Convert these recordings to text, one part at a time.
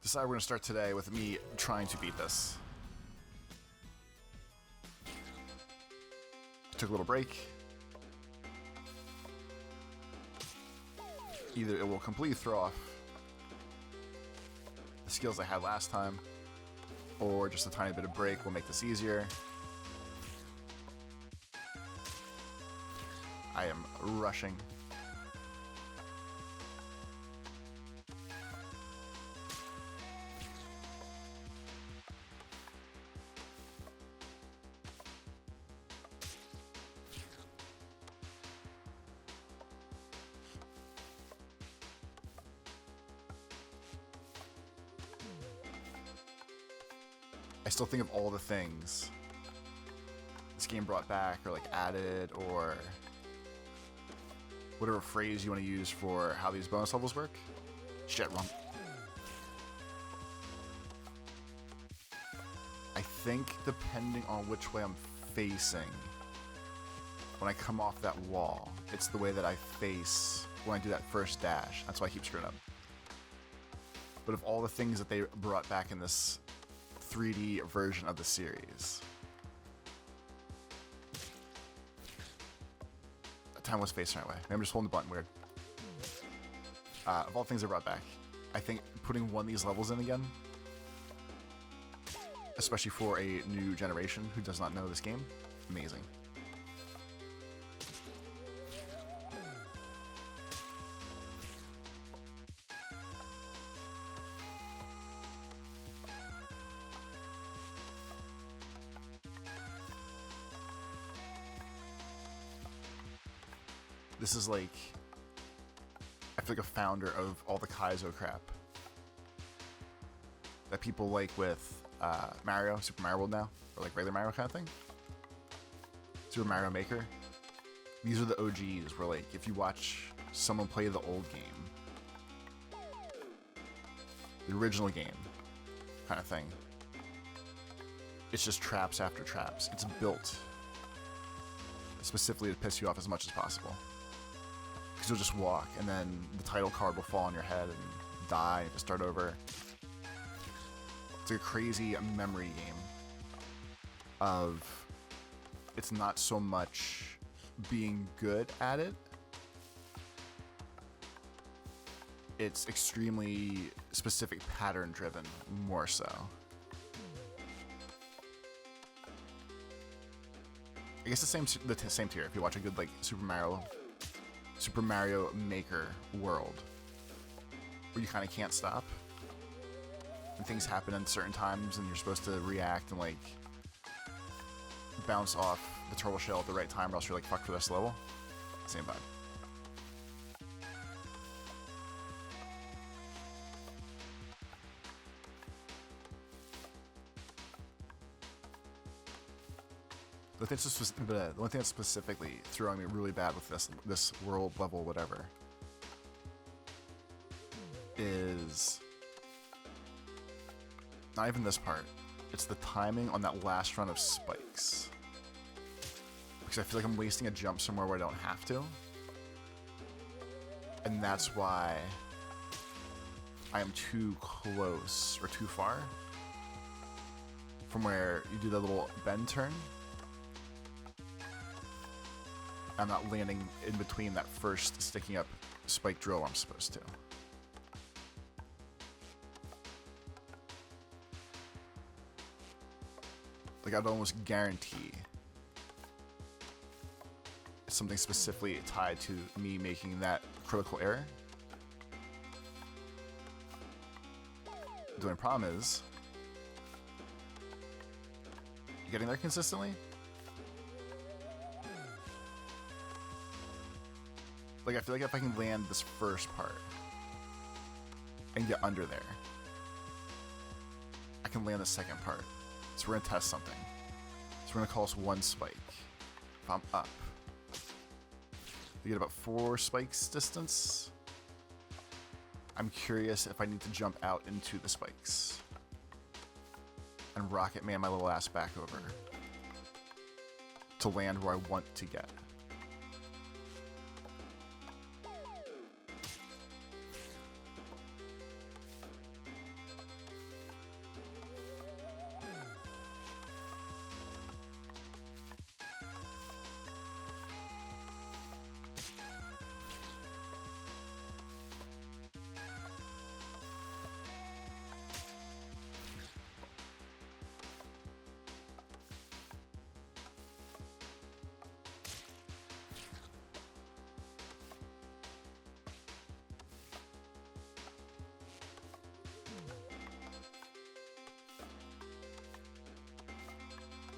decided we're going to start today with me trying to beat this. Took a little break. Either it will completely throw off the skills I had last time, or just a tiny bit of break will make this easier. I am rushing. I still think of all the things this game brought back or like added, or whatever phrase you want to use for how these bonus levels work. Shit, wrong. I think depending on which way I'm facing, when I come off that wall, it's the way that I face when I do that first dash. That's why I keep screwing up. But of all the things that they brought back in this 3D version of the series, time was facing the right way. Maybe I'm just holding the button weird. Of all things they brought back, I think putting one of these levels in again, especially for a new generation who does not know this game, amazing. This is like, I feel like a founder of all the Kaizo crap that people like with Mario, Super Mario World now, or like regular Mario kind of thing. Super Mario Maker. These are the OGs where like, if you watch someone play the old game, the original game kind of thing, it's just traps after traps. It's built specifically to piss you off as much as possible. Because you'll just walk, and then the title card will fall on your head and die, and you have to start over. It's like a crazy memory game of, it's not so much being good at it, it's extremely specific pattern driven, more so. I guess the same tier if you watch a good like Super Mario Maker world, where you kind of can't stop, and things happen at certain times, and you're supposed to react and like bounce off the turtle shell at the right time, or else you're like fucked for this level. Same vibe. The only thing that's specifically throwing me really bad with this world level whatever is not even this part. It's the timing on that last run of spikes. Because I feel like I'm wasting a jump somewhere where I don't have to. And that's why I am too close or too far from where you do that little bend turn. I'm not landing in between that first sticking up spike drill I'm supposed to. Like, I'd almost guarantee it's something specifically tied to me making that critical error. The only problem is, you getting there consistently? Like, I feel like if I can land this first part and get under there, I can land the second part. So we're gonna test something. So we're gonna call this one spike. If I'm up, you get about 4 spikes distance. I'm curious if I need to jump out into the spikes and rocket man my little ass back over to land where I want to get.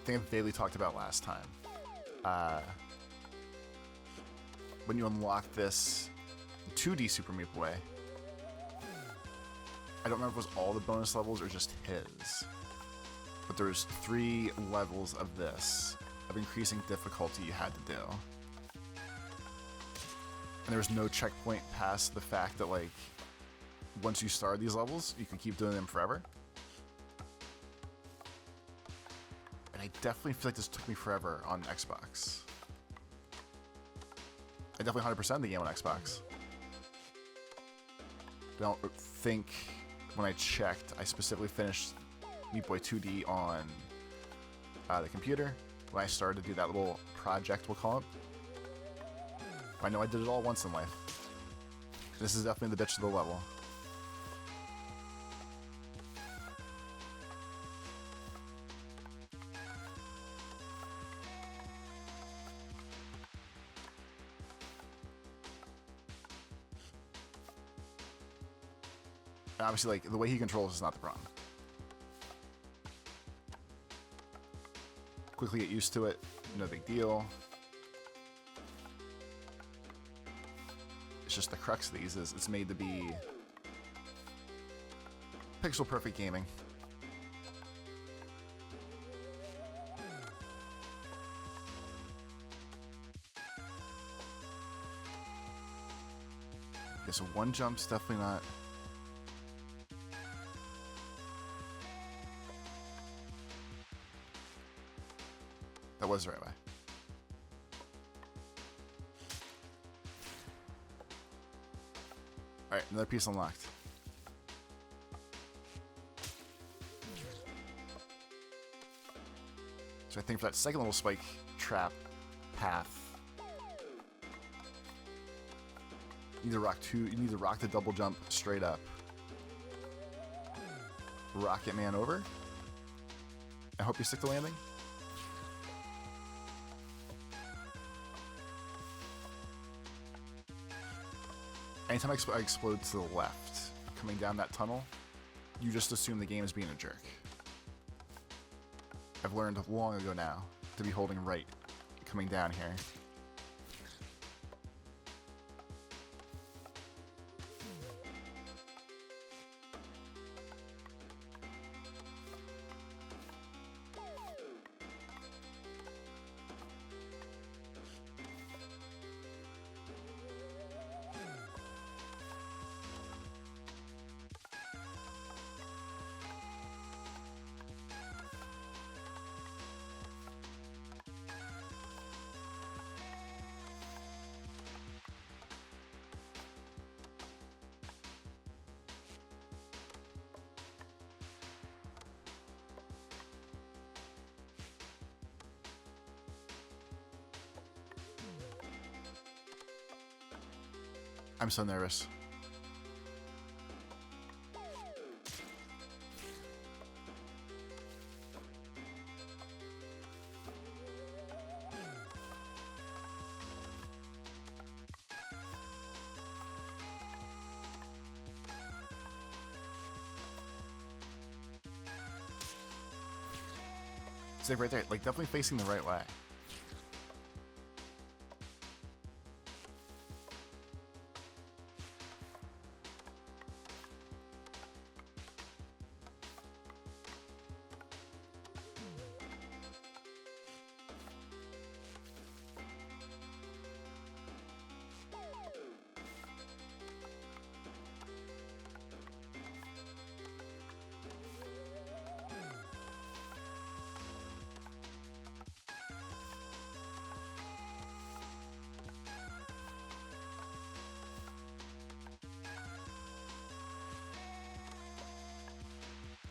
think I vaguely talked about last time. When you unlock this 2D Super Meat Boy, I don't remember if it was all the bonus levels or just his, but there's 3 levels of this, of increasing difficulty you had to do. And there was no checkpoint past the fact that, like, once you start these levels, you can keep doing them forever. And I definitely feel like this took me forever on Xbox. I definitely 100%ed the game on Xbox. I don't think when I checked, I specifically finished Meat Boy 2D on the computer when I started to do that little project, we'll call it. I know I did it all once in life. This is definitely the bitch of the level. And obviously, like, the way he controls is not the problem. Quickly get used to it, no big deal. It's just the crux of these is it's made to be pixel perfect gaming. Okay, so one jump's definitely not. That was the right way. Alright, another piece unlocked. So I think for that second little spike trap path, you need to rock the double jump straight up. Rocket Man over. I hope you stick the landing. Anytime I explode to the left, coming down that tunnel, you just assume the game is being a jerk. I've learned long ago now to be holding right coming down here. I'm so nervous. It's like right there, like definitely facing the right way.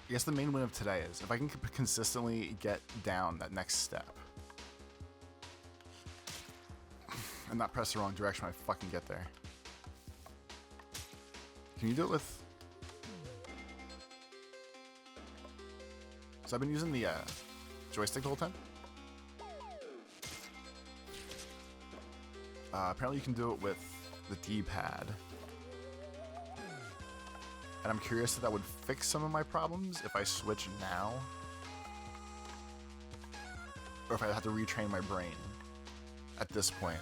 I guess the main win of today is if I can consistently get down that next step and not press the wrong direction when I fucking get there. Can you do it with... So I've been using the joystick the whole time. Apparently you can do it with the D-pad. And I'm curious if that would fix some of my problems if I switch now. or if I have to retrain my brain at this point.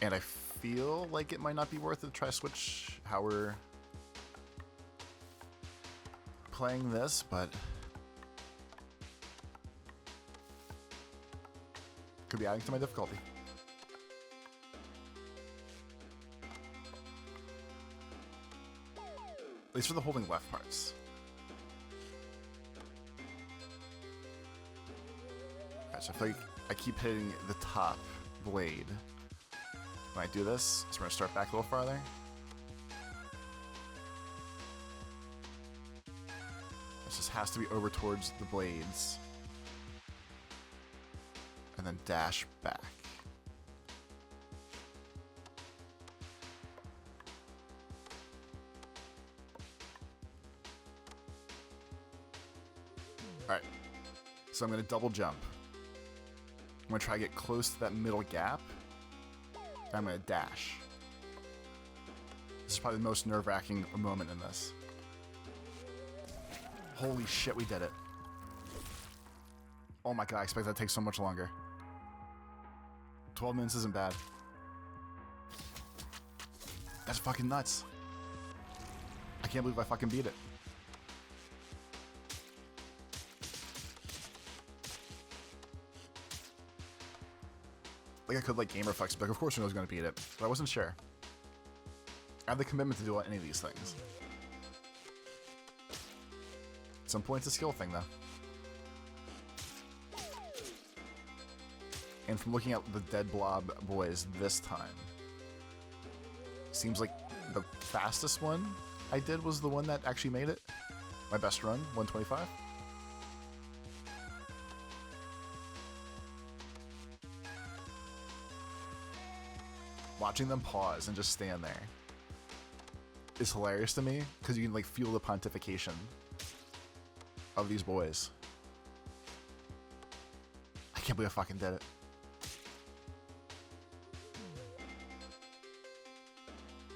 And I feel like it might not be worth it to try to switch how we're playing this, but could be adding to my difficulty. At least for the holding left parts. Alright, so I feel like I keep hitting the top blade when I do this, so we're going to start back a little farther. This just has to be over towards the blades. And then dash back. Alright, so I'm going to double jump. I'm going to try to get close to that middle gap. I'm going to dash. This is probably the most nerve-wracking moment in this. Holy shit, we did it. Oh my god, I expect that to take so much longer. 12 minutes isn't bad. That's fucking nuts. I can't believe I fucking beat it. Like I could like game reflex, but of course I was going to beat it, but I wasn't sure. I have the commitment to do any of these things. At some point it's a skill thing though. And from looking at the Dead Blob boys this time, seems like the fastest one I did was the one that actually made it. My best run, 125. Watching them pause and just stand there is hilarious to me, because you can like feel the pontification of these boys. I can't believe I fucking did it.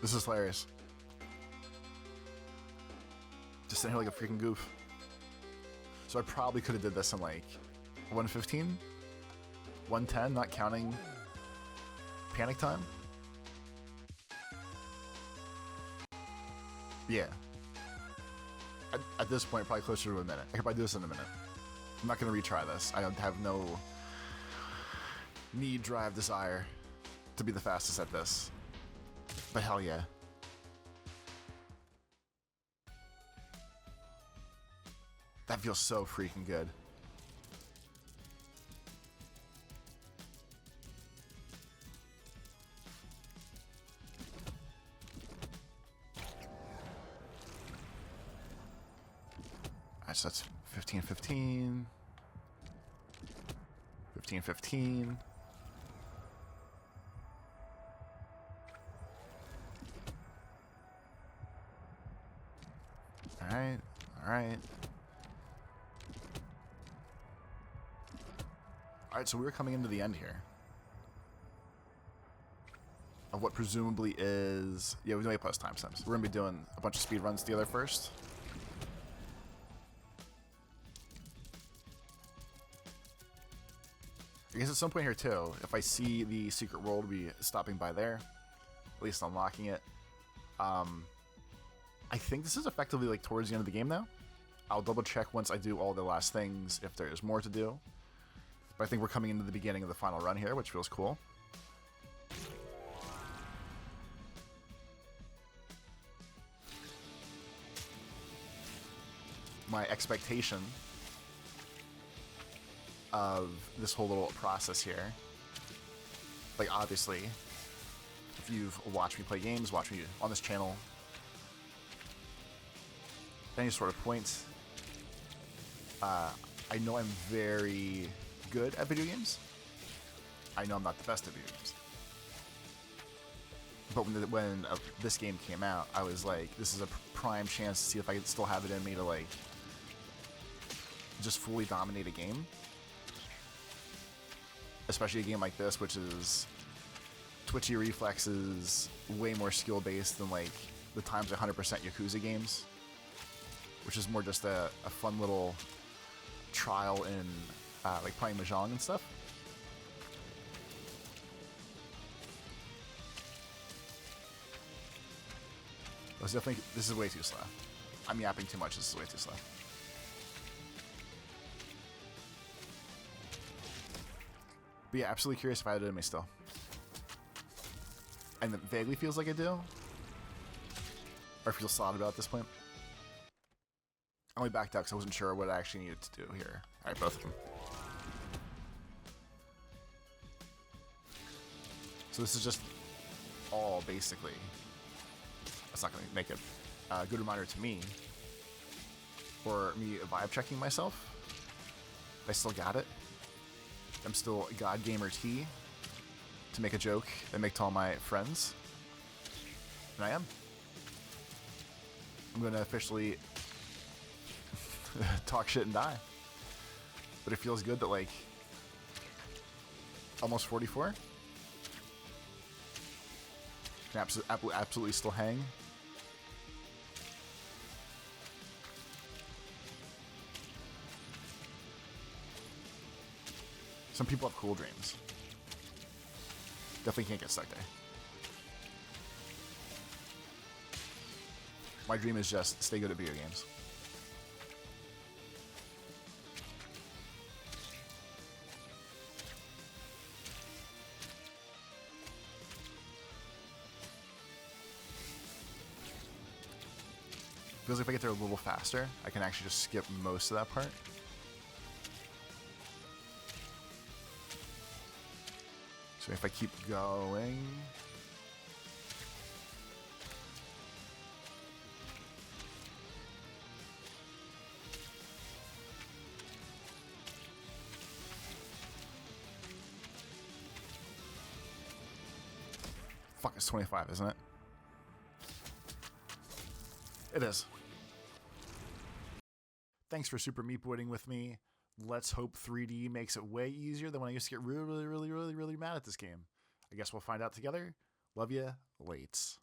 This is hilarious. Just sitting here like a freaking goof. So I probably could have did this in like 115? 110, not counting panic time? Yeah. At this point, probably closer to a minute. I could probably do this in a minute. I'm not going to retry this. I have no need, drive, desire to be the fastest at this. But hell yeah. That feels so freaking good. Alright, so that's 15-15. 15-15. Alright, alright. Alright, so we were coming into the end here of what presumably is... Yeah, we're doing plus timestamps. We're going to be doing a bunch of speed runs together first. I guess at some point here too, if I see the secret world, we'll be stopping by there. At least unlocking it. I think this is effectively like towards the end of the game now. I'll double check once I do all the last things if there's more to do. But I think we're coming into the beginning of the final run here, which feels cool. My expectation of this whole little process here, like obviously, if you've watched me play games, watch me on this channel, any sort of point, I know I'm very good at video games. I know I'm not the best at video games. But when this game came out, I was like, this is a prime chance to see if I can still have it in me to like just fully dominate a game. Especially a game like this, which is twitchy reflexes, way more skill based than like the times 100% Yakuza games, which is more just a fun little trial in like playing Mahjong and stuff. This is way too slow. I'm yapping too much. This is way too slow. But yeah, absolutely curious if I had it in me still. And it vaguely feels like I do. Or feel solid about at this point. I only backed out because I wasn't sure what I actually needed to do here. Alright, both of them. So this is just all basically. That's not going to make a good reminder to me. Or me vibe checking myself. I still got it. I'm still God Gamer T. To make a joke and make to all my friends. And I am. I'm going to officially talk shit and die. But it feels good that, like, almost 44. Can absolutely still hang. Some people have cool dreams. Definitely can't get stuck there. My dream is just stay good at video games. Feels like if I get there a little faster, I can actually just skip most of that part. So if I keep going... Fuck, it's 25, isn't it? It is. Thanks for super meatboarding with me. Let's hope 3D makes it way easier than when I used to get really mad at this game. I guess we'll find out together. Love ya, Lates.